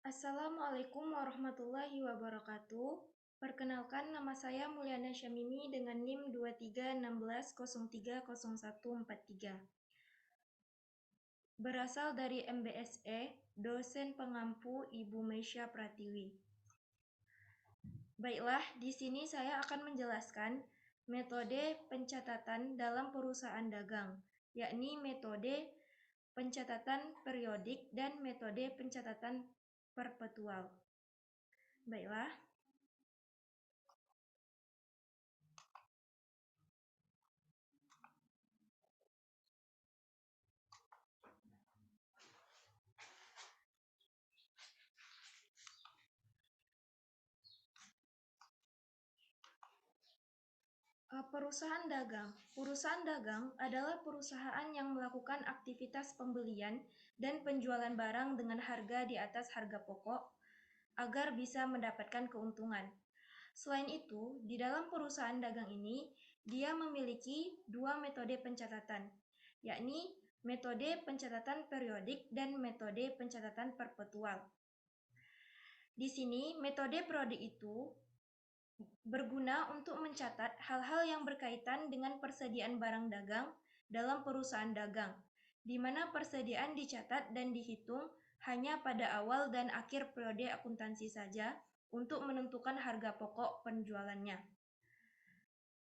Assalamualaikum warahmatullahi wabarakatuh. Perkenalkan, nama saya Mulyana Syamimi dengan NIM 2316030143. Berasal dari MBSE, dosen pengampu Ibu Meisya Pratiwi. Baiklah, di sini saya akan menjelaskan metode pencatatan dalam perusahaan dagang, yakni metode pencatatan periodik dan metode pencatatan perpetual. Baiklah. Perusahaan dagang. Perusahaan dagang adalah perusahaan yang melakukan aktivitas pembelian dan penjualan barang dengan harga di atas harga pokok agar bisa mendapatkan keuntungan. Selain itu, di dalam perusahaan dagang ini, dia memiliki dua metode pencatatan, yakni metode pencatatan periodik dan metode pencatatan perpetual. Di sini, metode periodik itu berguna untuk mencatat hal-hal yang berkaitan dengan persediaan barang dagang dalam perusahaan dagang, di mana persediaan dicatat dan dihitung hanya pada awal dan akhir periode akuntansi saja untuk menentukan harga pokok penjualannya.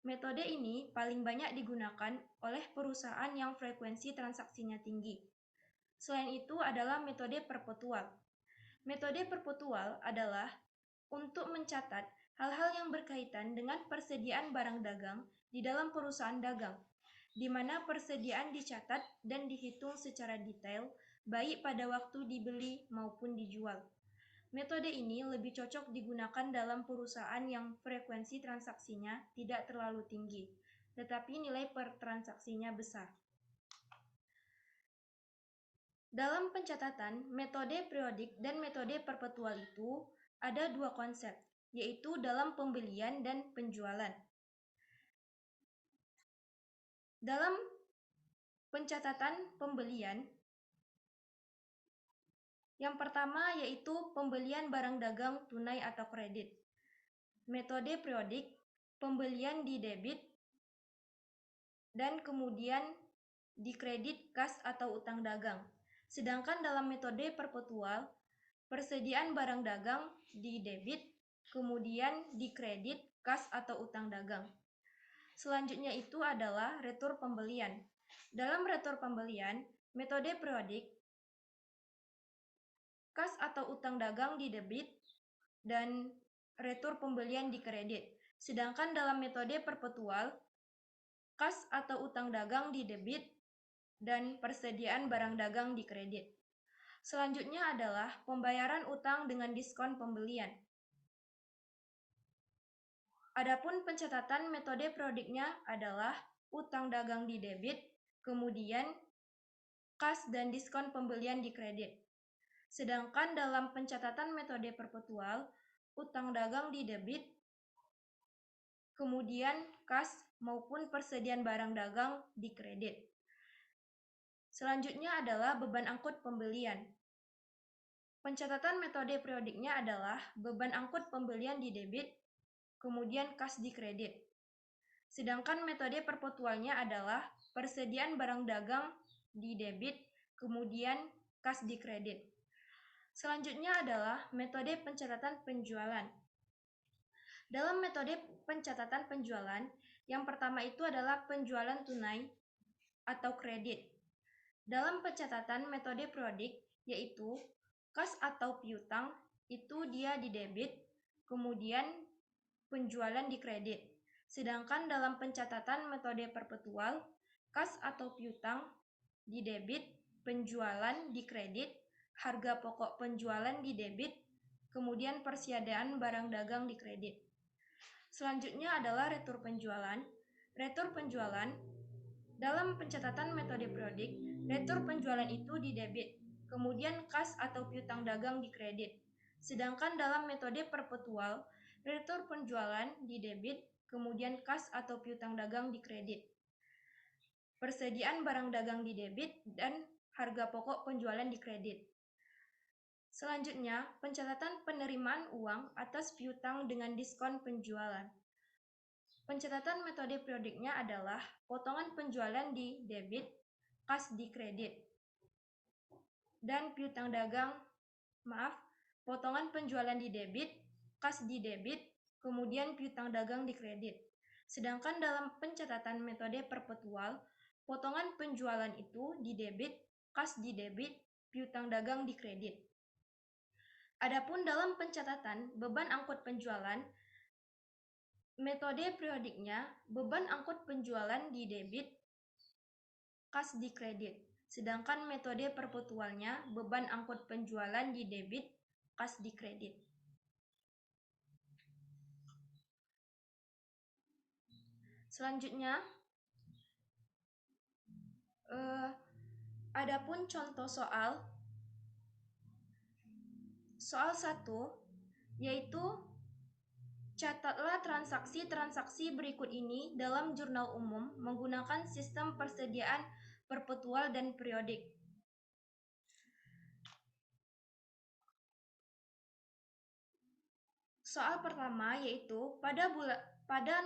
Metode ini paling banyak digunakan oleh perusahaan yang frekuensi transaksinya tinggi. Selain itu adalah metode perpetual. Metode perpetual adalah untuk mencatat hal-hal yang berkaitan dengan persediaan barang dagang di dalam perusahaan dagang, di mana persediaan dicatat dan dihitung secara detail, baik pada waktu dibeli maupun dijual. Metode ini lebih cocok digunakan dalam perusahaan yang frekuensi transaksinya tidak terlalu tinggi, tetapi nilai per transaksinya besar. Dalam pencatatan, metode periodik dan metode perpetual itu ada dua konsep, yaitu dalam pembelian dan penjualan. Dalam pencatatan pembelian, yang pertama yaitu pembelian barang dagang tunai atau kredit. Metode periodik, pembelian di debit dan kemudian di kredit kas atau utang dagang. Sedangkan dalam metode perpetual, persediaan barang dagang di debit, kemudian di kredit kas atau utang dagang. Selanjutnya itu adalah retur pembelian. Dalam retur pembelian, metode periodik, kas atau utang dagang di debit dan retur pembelian di kredit. Sedangkan dalam metode perpetual, kas atau utang dagang di debit dan persediaan barang dagang di kredit. Selanjutnya adalah pembayaran utang dengan diskon pembelian. Adapun pencatatan metode periodiknya adalah utang dagang di debit, kemudian kas dan diskon pembelian di kredit. Sedangkan dalam pencatatan metode perpetual, utang dagang di debit, kemudian kas maupun persediaan barang dagang di kredit. Selanjutnya adalah beban angkut pembelian. Pencatatan metode periodiknya adalah beban angkut pembelian di debit, kemudian kas di kredit. Sedangkan metode perpetualnya adalah persediaan barang dagang di debit, kemudian kas di kredit. Selanjutnya adalah metode pencatatan penjualan. Dalam metode pencatatan penjualan, yang pertama itu adalah penjualan tunai atau kredit. Dalam pencatatan metode periodik, yaitu kas atau piutang, itu dia di debit, kemudian penjualan di kredit. Sedangkan dalam pencatatan metode perpetual, kas atau piutang di debit, penjualan di kredit, harga pokok penjualan di debit, kemudian persediaan barang dagang di kredit. Selanjutnya adalah retur penjualan. Retur penjualan dalam pencatatan metode periodik, retur penjualan itu di debit, kemudian kas atau piutang dagang di kredit. Sedangkan dalam metode perpetual, retur penjualan di debit, kemudian kas atau piutang dagang di kredit. Persediaan barang dagang di debit dan harga pokok penjualan di kredit. Selanjutnya, pencatatan penerimaan uang atas piutang dengan diskon penjualan. Pencatatan metode periodiknya adalah potongan penjualan di debit, kas di kredit, dan piutang dagang, potongan penjualan di debit, kas di debit, kemudian piutang dagang di kredit. Sedangkan dalam pencatatan metode perpetual, potongan penjualan itu di debit, kas di debit, piutang dagang di kredit. Adapun dalam pencatatan beban angkut penjualan, metode periodiknya beban angkut penjualan di debit, kas di kredit. Sedangkan metode perpetualnya beban angkut penjualan di debit, kas di kredit. Selanjutnya, adapun contoh soal 1, yaitu catatlah transaksi-transaksi berikut ini dalam jurnal umum menggunakan sistem persediaan perpetual dan periodik. Soal pertama yaitu pada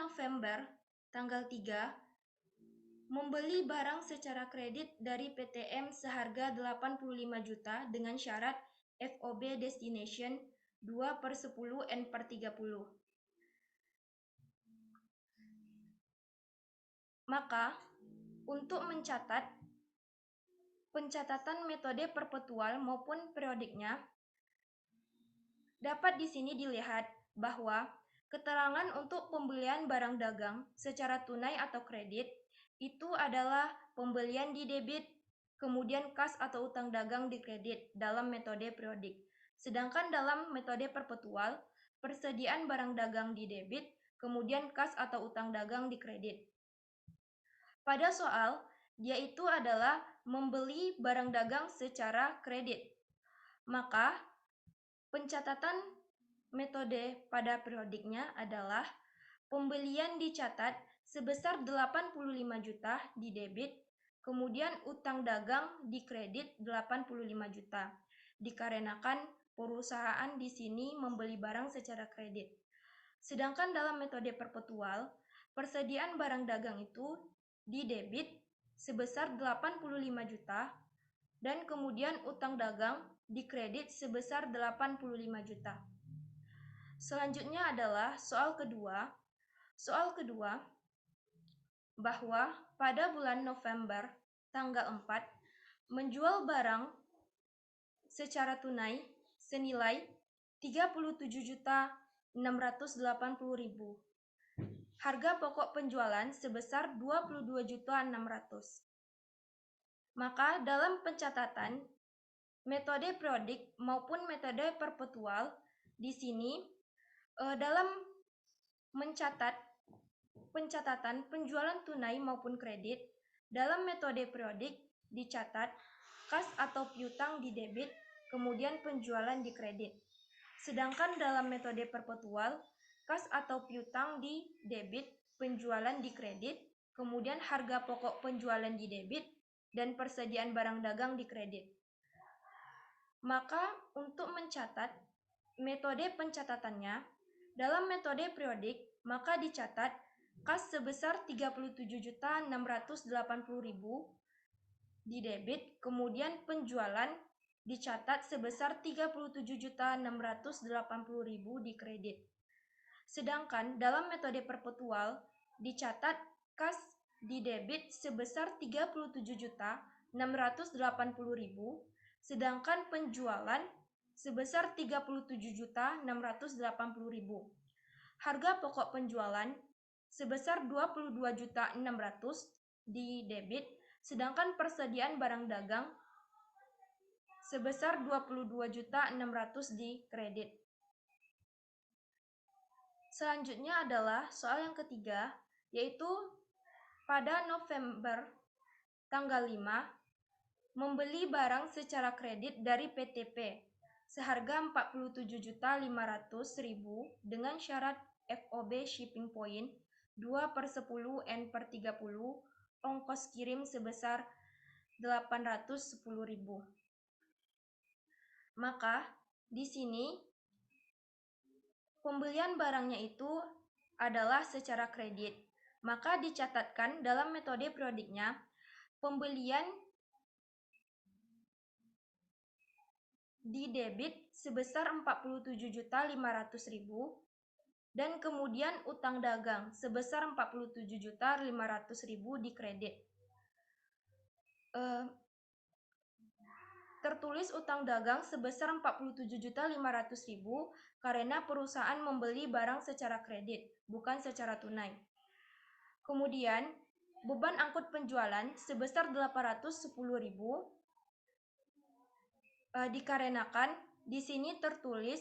November tanggal 3 membeli barang secara kredit dari PTM seharga 85 juta dengan syarat FOB Destination 2/10 N/30. Maka, untuk mencatat pencatatan metode perpetual maupun periodiknya, dapat di sini dilihat bahwa keterangan untuk pembelian barang dagang secara tunai atau kredit itu adalah pembelian di debit, kemudian kas atau utang dagang di kredit dalam metode periodik. Sedangkan dalam metode perpetual, persediaan barang dagang di debit, kemudian kas atau utang dagang di kredit. Pada soal, dia itu adalah membeli barang dagang secara kredit. Maka, pencatatan metode pada periodiknya adalah pembelian dicatat sebesar 85 juta di debit, kemudian utang dagang di kredit 85 juta. Dikarenakan perusahaan di sini membeli barang secara kredit. Sedangkan dalam metode perpetual, persediaan barang dagang itu di debit sebesar 85 juta dan kemudian utang dagang di kredit sebesar 85 juta. Selanjutnya adalah soal kedua. Soal kedua, bahwa pada bulan November tanggal 4 menjual barang secara tunai senilai 37.680.000. Harga pokok penjualan sebesar 22.600. Maka dalam pencatatan metode periodik maupun metode perpetual di sini dalam mencatat pencatatan penjualan tunai maupun kredit dalam metode periodik dicatat kas atau piutang di debit, kemudian penjualan di kredit. Sedangkan dalam metode perpetual, kas atau piutang di debit, penjualan di kredit, kemudian harga pokok penjualan di debit, dan persediaan barang dagang di kredit. Maka untuk mencatat metode pencatatannya, dalam metode periodik, maka dicatat kas sebesar 37.680.000 di debit, kemudian penjualan dicatat sebesar 37.680.000 di kredit. Sedangkan dalam metode perpetual dicatat kas di debit sebesar 37.680.000, sedangkan penjualan sebesar 37.680.000. Harga pokok penjualan sebesar 22.600 di debit, sedangkan persediaan barang dagang sebesar 22.600 di kredit. Selanjutnya adalah soal yang ketiga, yaitu pada November tanggal 5 membeli barang secara kredit dari PTP seharga 47.500.000 dengan syarat FOB shipping point 2/10 N/30, ongkos kirim sebesar 810.000. Maka di sini pembelian barangnya itu adalah secara kredit. Maka dicatatkan dalam metode periodiknya, pembelian di debit sebesar 47.500.000 dan kemudian utang dagang sebesar 47.500.000 di kredit. Tertulis utang dagang sebesar 47.500.000 karena perusahaan membeli barang secara kredit, bukan secara tunai. Kemudian, beban angkut penjualan sebesar 810.000 dikarenakan di sini tertulis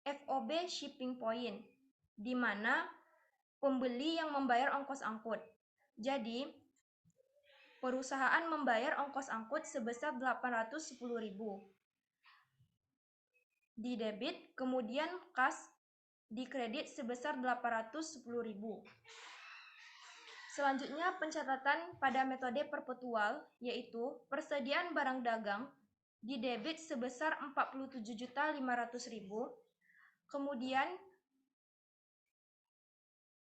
FOB shipping point, di mana pembeli yang membayar ongkos angkut. Jadi, perusahaan membayar ongkos angkut sebesar 810.000 di debit, kemudian kas di kredit sebesar 810.000. Selanjutnya, pencatatan pada metode perpetual, yaitu persediaan barang dagang di debit sebesar 47.500.000, kemudian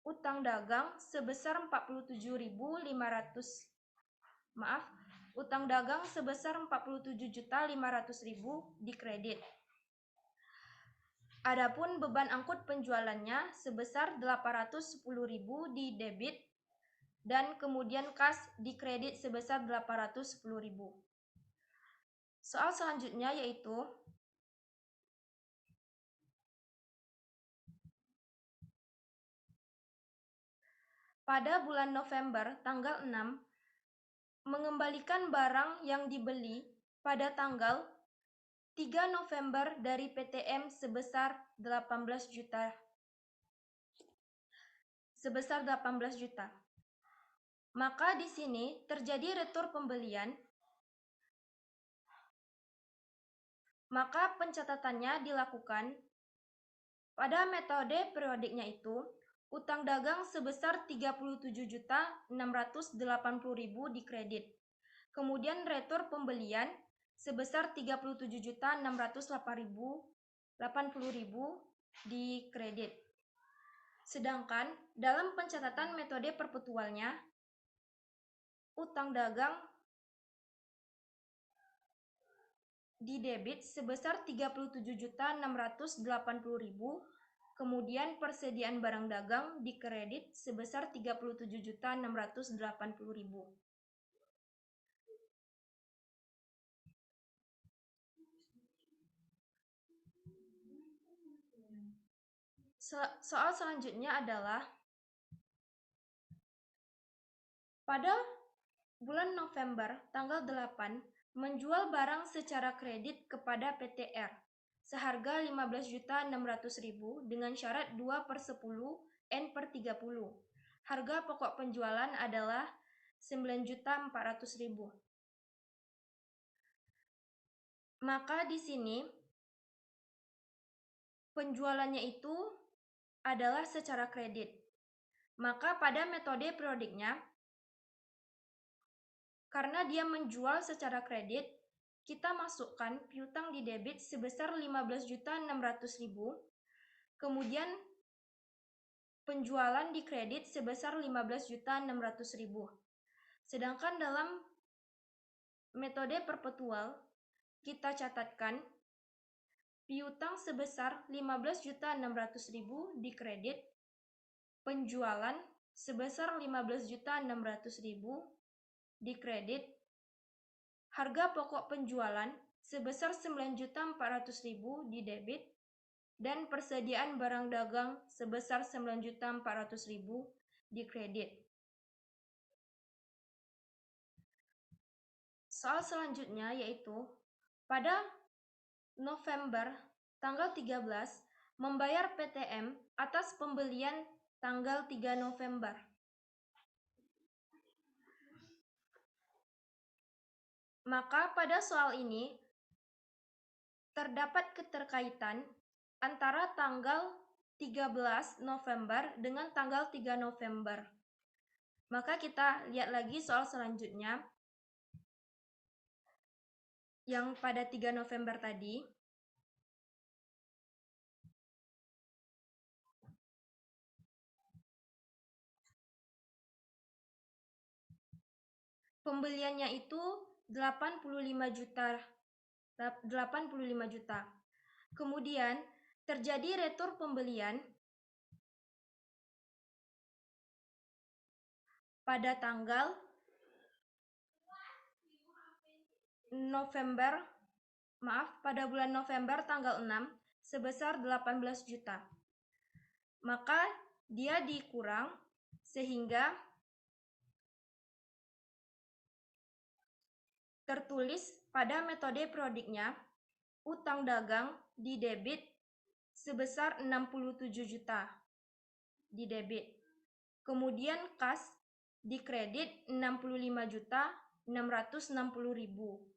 utang dagang sebesar 47.500, utang dagang sebesar 47.500.000 di kredit. Adapun beban angkut penjualannya sebesar 810.000 di debit dan kemudian kas di kredit sebesar 810.000. Soal selanjutnya yaitu pada bulan November tanggal 6 mengembalikan barang yang dibeli pada tanggal 3 November dari PTM sebesar 18 juta. Maka di sini terjadi retur pembelian. Maka pencatatannya dilakukan pada metode periodiknya itu, utang dagang sebesar 37.680.000 di kredit. Kemudian retur pembelian sebesar 37.680.000 di kredit. Sedangkan dalam pencatatan metode perpetualnya, utang dagang di debit sebesar 37.680.000, kemudian persediaan barang dagang di kredit sebesar 37.680.000. Soal selanjutnya adalah pada bulan November tanggal 8 menjual barang secara kredit kepada PTR seharga 15.600.000 dengan syarat 2/10 N/30. Harga pokok penjualan adalah 9.400.000. Maka di sini penjualannya itu adalah secara kredit. Maka pada metode periodiknya, karena dia menjual secara kredit, kita masukkan piutang di debit sebesar 15.600.000, kemudian penjualan di kredit sebesar 15.600.000. Sedangkan dalam metode perpetual, kita catatkan piutang sebesar 15.600.000 di kredit, penjualan sebesar 15.600.000 di kredit, harga pokok penjualan sebesar 9.400.000 di debit, dan persediaan barang dagang sebesar 9.400.000 di kredit. Soal selanjutnya yaitu pada November tanggal 13 membayar PTM atas pembelian tanggal 3 November. Maka pada soal ini terdapat keterkaitan antara tanggal 13 November dengan tanggal 3 November. Maka kita lihat lagi soal selanjutnya. yang pada 3 November tadi, pembeliannya itu 85 juta. Kemudian terjadi retur pembelian pada tanggal pada bulan November tanggal 6 sebesar 18 juta. Maka dia dikurang sehingga tertulis pada metode prodiknya utang dagang di debit sebesar 67 juta di debit. Kemudian kas di kredit 65.660.000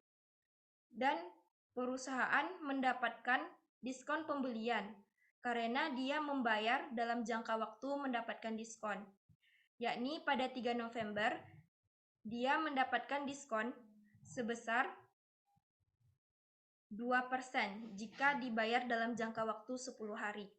dan perusahaan mendapatkan diskon pembelian karena dia membayar dalam jangka waktu mendapatkan diskon, yakni pada 3 November dia mendapatkan diskon sebesar 2% jika dibayar dalam jangka waktu 10 hari.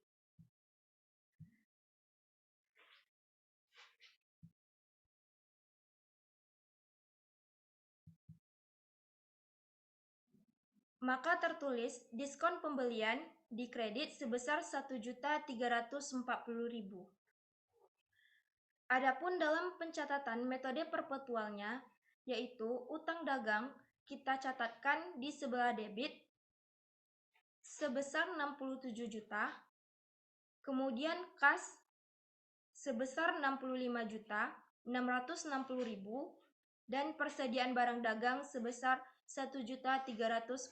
Maka tertulis diskon pembelian di kredit sebesar 1.340.000. Adapun dalam pencatatan metode perpetualnya, yaitu utang dagang kita catatkan di sebelah debit sebesar 67 juta, kemudian kas sebesar 65.660.000 dan persediaan barang dagang sebesar 1.340.000.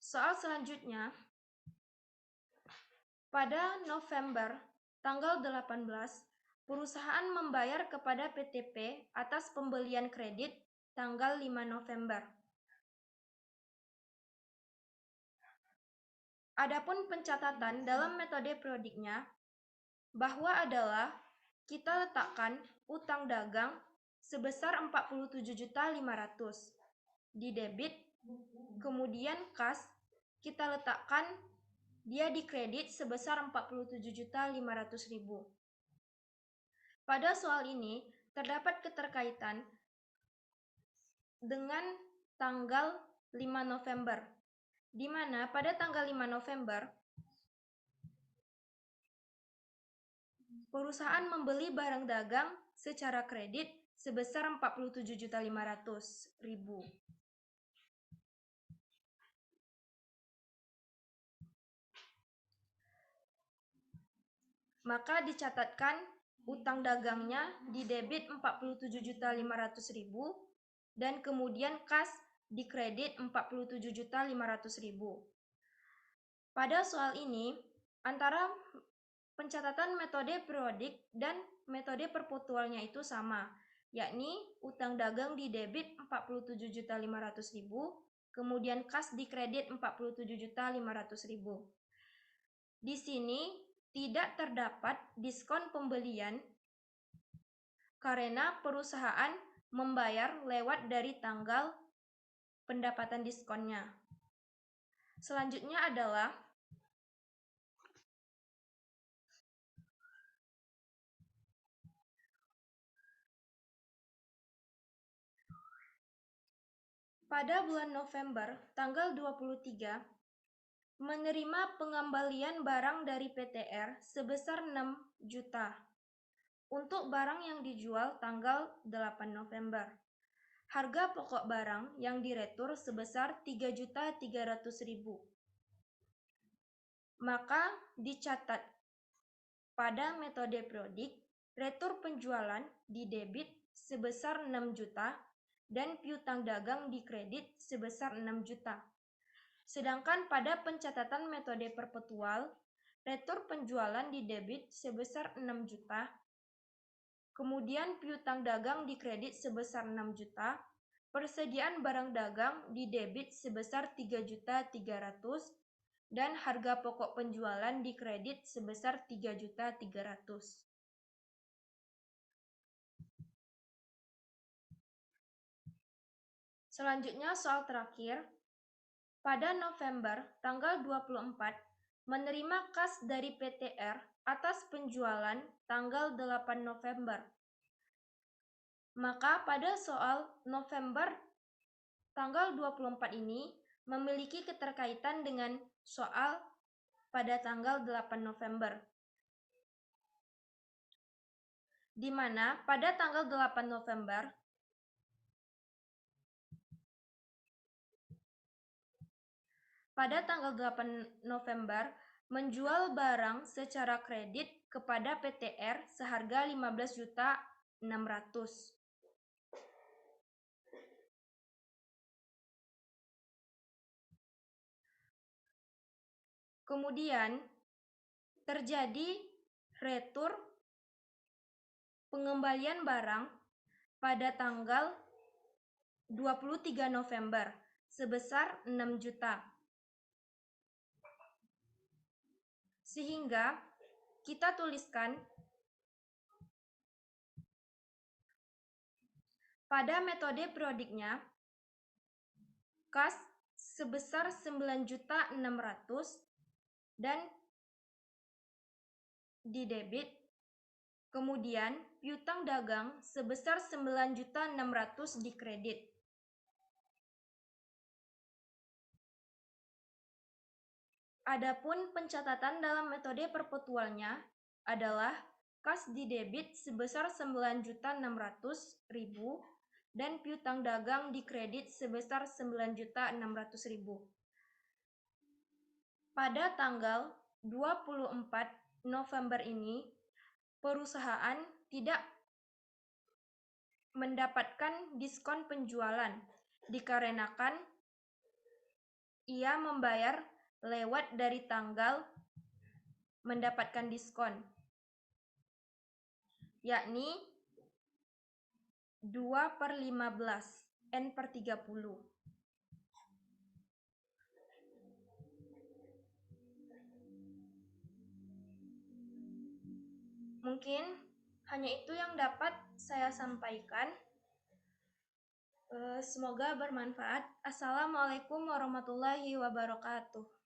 Soal selanjutnya, pada November tanggal 18, perusahaan membayar kepada PTP atas pembelian kredit tanggal 5 November. Adapun pencatatan dalam metode prodiknya bahwa adalah kita letakkan utang dagang sebesar 47.500 di debit, kemudian kas kita letakkan dia di kredit sebesar 47.500.000. Pada soal ini terdapat keterkaitan dengan tanggal 5 November, di mana pada tanggal 5 November perusahaan membeli barang dagang secara kredit sebesar 47.500.000. Maka dicatatkan utang dagangnya di debit 47.500.000 dan kemudian kas di kredit 47.500.000. Pada soal ini, antara pencatatan metode periodik dan metode perpetualnya itu sama, yakni utang dagang di debit 47.500.000, kemudian kas di kredit 47.500.000. Di sini tidak terdapat diskon pembelian karena perusahaan membayar lewat dari tanggal pendapatan diskonnya. Selanjutnya adalah pada bulan November tanggal 23 menerima pengembalian barang dari PTR sebesar 6 juta untuk barang yang dijual tanggal 8 November. Harga pokok barang yang diretur sebesar 3.300.000. Maka dicatat pada metode periodik retur penjualan di debit sebesar 6 juta dan piutang dagang di kredit sebesar 6 juta. Sedangkan pada pencatatan metode perpetual, retur penjualan di debit sebesar 6 juta, kemudian piutang dagang di kredit sebesar 6 juta, persediaan barang dagang di debit sebesar 3.300.000 dan harga pokok penjualan di kredit sebesar 3.300.000. Selanjutnya soal terakhir. Pada November tanggal 24 menerima kas dari PTR atas penjualan tanggal 8 November. Maka pada soal November tanggal 24 ini memiliki keterkaitan dengan soal pada tanggal 8 November. Di mana pada tanggal 8 November menjual barang secara kredit kepada PTR seharga 15.600.000. Kemudian terjadi retur pengembalian barang pada tanggal 23 November sebesar 6 juta. Sehingga kita tuliskan pada metode periodiknya kas sebesar 9.600.000 dan di debit, kemudian piutang dagang sebesar 9.600.000 di kredit. Adapun pencatatan dalam metode perpetualnya adalah kas di debit sebesar 9.600.000 dan piutang dagang di kredit sebesar 9.600.000. Pada tanggal 24 November ini, perusahaan tidak mendapatkan diskon penjualan dikarenakan ia membayar lewat dari tanggal mendapatkan diskon, yakni 2/15 N/30. Mungkin hanya itu yang dapat saya sampaikan. Semoga bermanfaat. Assalamualaikum warahmatullahi wabarakatuh.